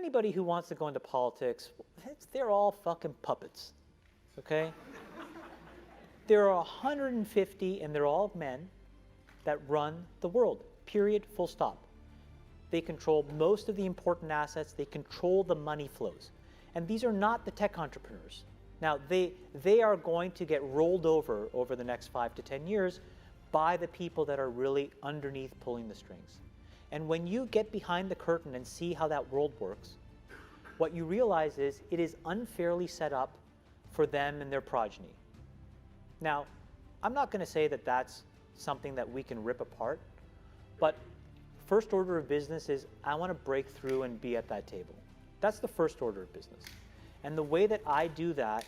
anybody who wants to go into politics, they're all fucking puppets, okay? There are 150, and they're all men, that run the world, period, full stop. They control most of the important assets. They control the money flows. And these are not the tech entrepreneurs. Now, they are going to get rolled over the next 5 to 10 years by the people that are really underneath pulling the strings. And when you get behind the curtain and see how that world works, what you realize is it is unfairly set up for them and their progeny. Now, I'm not going to say that that's something that we can rip apart, but first order of business is I want to break through and be at that table. That's the first order of business. And the way that I do that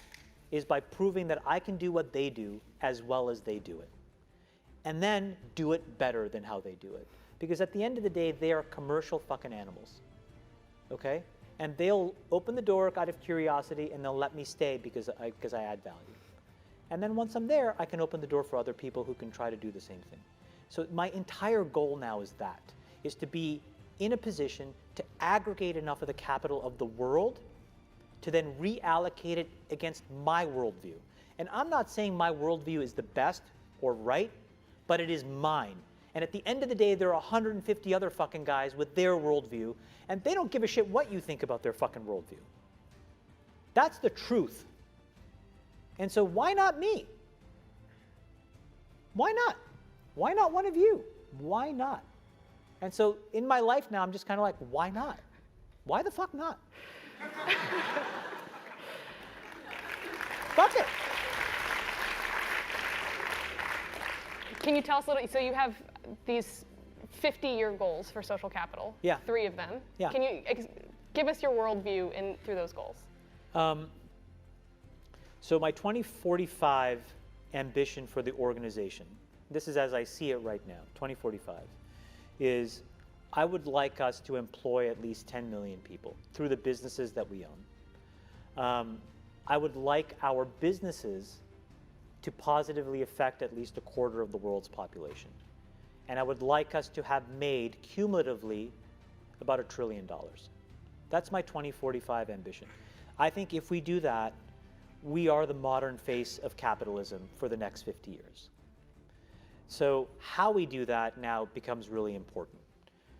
is by proving that I can do what they do as well as they do it. And then do it better than how they do it. Because at the end of the day, they are commercial fucking animals. Okay? And they'll open the door out of curiosity and they'll let me stay because I add value. And then once I'm there, I can open the door for other people who can try to do the same thing. So my entire goal now is to be in a position to aggregate enough of the capital of the world to then reallocate it against my worldview. And I'm not saying my worldview is the best or right, but it is mine. And at the end of the day, there are 150 other fucking guys with their worldview, and they don't give a shit what you think about their fucking worldview. That's the truth. And so why not me? Why not? Why not one of you? Why not? And so in my life now, I'm just kind of like, why not? Why the fuck not? Fuck it. Can you tell us a little, so you have these 50-year goals for social capital. Yeah. 3 of them. Yeah. Can you give us your worldview through those goals? So my 2045 ambition for the organization, this is as I see it right now, 2045, is I would like us to employ at least 10 million people through the businesses that we own. I would like our businesses to positively affect at least 1/4 of the world's population. And I would like us to have made cumulatively about $1 trillion. That's my 2045 ambition. I think if we do that, we are the modern face of capitalism for the next 50 years. So how we do that now becomes really important.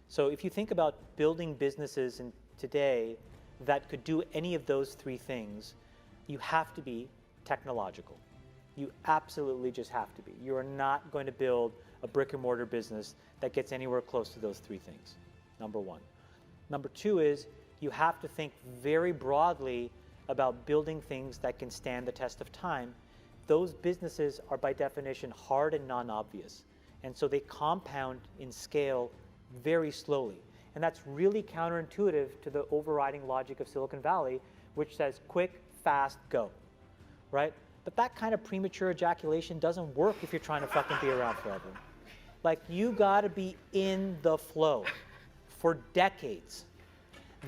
So if you think about building businesses today that could do any of those 3 things, you have to be technological. You absolutely just have to be. You are not going to build a brick and mortar business that gets anywhere close to those 3 things, number 1. Number 2 is you have to think very broadly about building things that can stand the test of time. Those businesses are by definition hard and non-obvious. And so they compound in scale very slowly. And that's really counterintuitive to the overriding logic of Silicon Valley, which says quick, fast, go, right? But that kind of premature ejaculation doesn't work if you're trying to fucking be around forever. Like, you gotta be in the flow for decades.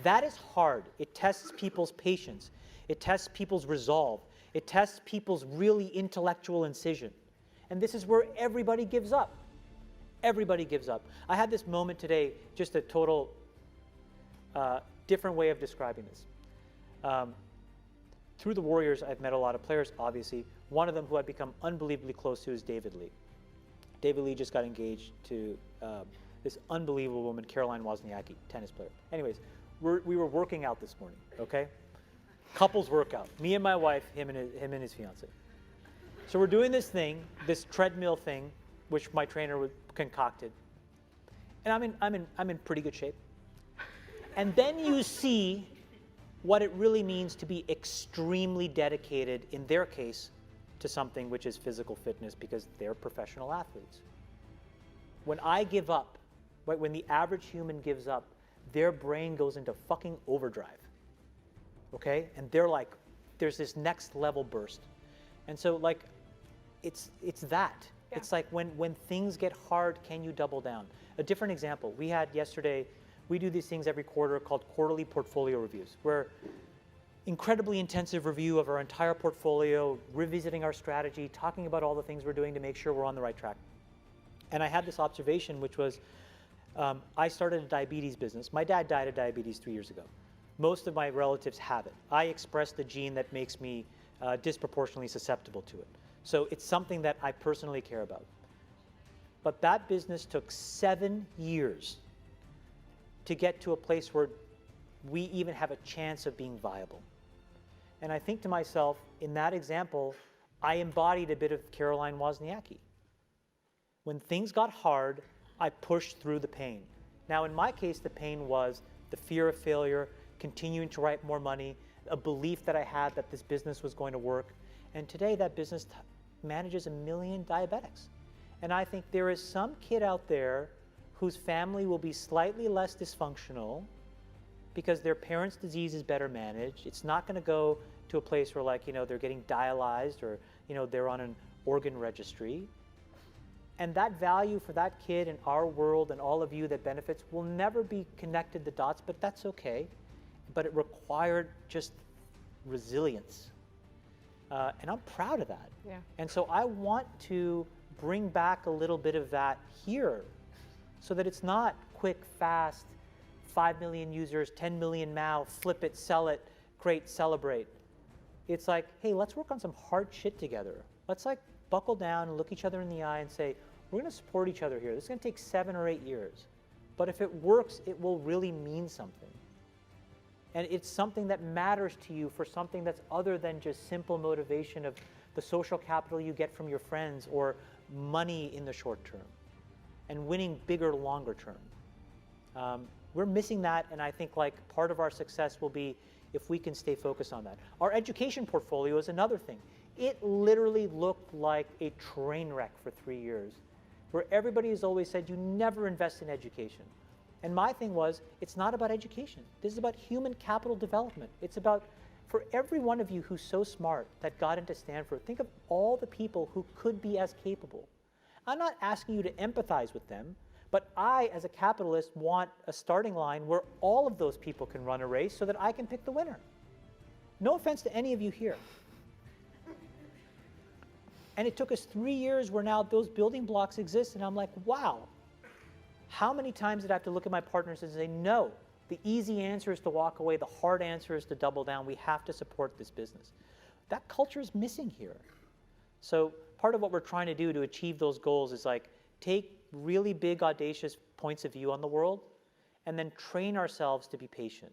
That is hard. It tests people's patience. It tests people's resolve. It tests people's really intellectual incision. And this is where everybody gives up. Everybody gives up. I had this moment today, just a total different way of describing this. Through the Warriors, I've met a lot of players, obviously. One of them who I've become unbelievably close to is David Lee. David Lee just got engaged to this unbelievable woman, Caroline Wozniacki, tennis player. Anyways, we were working out this morning, okay? Couples workout. Me and my wife, him and his fiance. So we're doing this thing, this treadmill thing, which my trainer concocted. And I'm in pretty good shape. And then you see what it really means to be extremely dedicated, in their case, to something which is physical fitness, because they're professional athletes. When I give up, right, when the average human gives up, their brain goes into fucking overdrive. Okay? And they're like, there's this next level burst. And so, like, it's that. Yeah. It's like when things get hard, can you double down? A different example, we had yesterday, we do these things every quarter called quarterly portfolio reviews, where incredibly intensive review of our entire portfolio, revisiting our strategy, talking about all the things we're doing to make sure we're on the right track. And I had this observation, which was, I started a diabetes business. My dad died of diabetes 3 years ago. Most of my relatives have it. I express the gene that makes me disproportionately susceptible to it. So it's something that I personally care about. But that business took 7 years to get to a place where we even have a chance of being viable. And I think to myself, in that example, I embodied a bit of Caroline Wozniacki. When things got hard, I pushed through the pain. Now, in my case, the pain was the fear of failure, continuing to write more money, a belief that I had that this business was going to work. And today, that business manages 1 million diabetics. And I think there is some kid out there whose family will be slightly less dysfunctional because their parents' disease is better managed. It's not going to go to a place where, like, they're getting dialyzed or, they're on an organ registry. And that value for that kid in our world and all of you that benefits will never be connected the dots, but that's okay. But it required just resilience. And I'm proud of that. Yeah. And so I want to bring back a little bit of that here so that it's not quick, fast, 5 million users, 10 million now, flip it, sell it, great, celebrate. It's like, hey, let's work on some hard shit together. Let's like buckle down and look each other in the eye and say, we're going to support each other here. This is going to take 7 or 8 years. But if it works, it will really mean something. And it's something that matters to you for something that's other than just simple motivation of the social capital you get from your friends or money in the short term and winning bigger, longer term. We're missing that, and I think like part of our success will be if we can stay focused on that. Our education portfolio is another thing. It literally looked like a train wreck for 3 years, where everybody has always said you never invest in education. And my thing was, it's not about education. This is about human capital development. It's about, for every one of you who's so smart that got into Stanford, think of all the people who could be as capable. I'm not asking you to empathize with them, but I, as a capitalist, want a starting line where all of those people can run a race so that I can pick the winner. No offense to any of you here. And it took us 3 years where now those building blocks exist, and I'm like, wow. How many times did I have to look at my partners and say, no, the easy answer is to walk away, the hard answer is to double down, we have to support this business. That culture is missing here. So part of what we're trying to do to achieve those goals is like take really big, audacious points of view on the world and then train ourselves to be patient.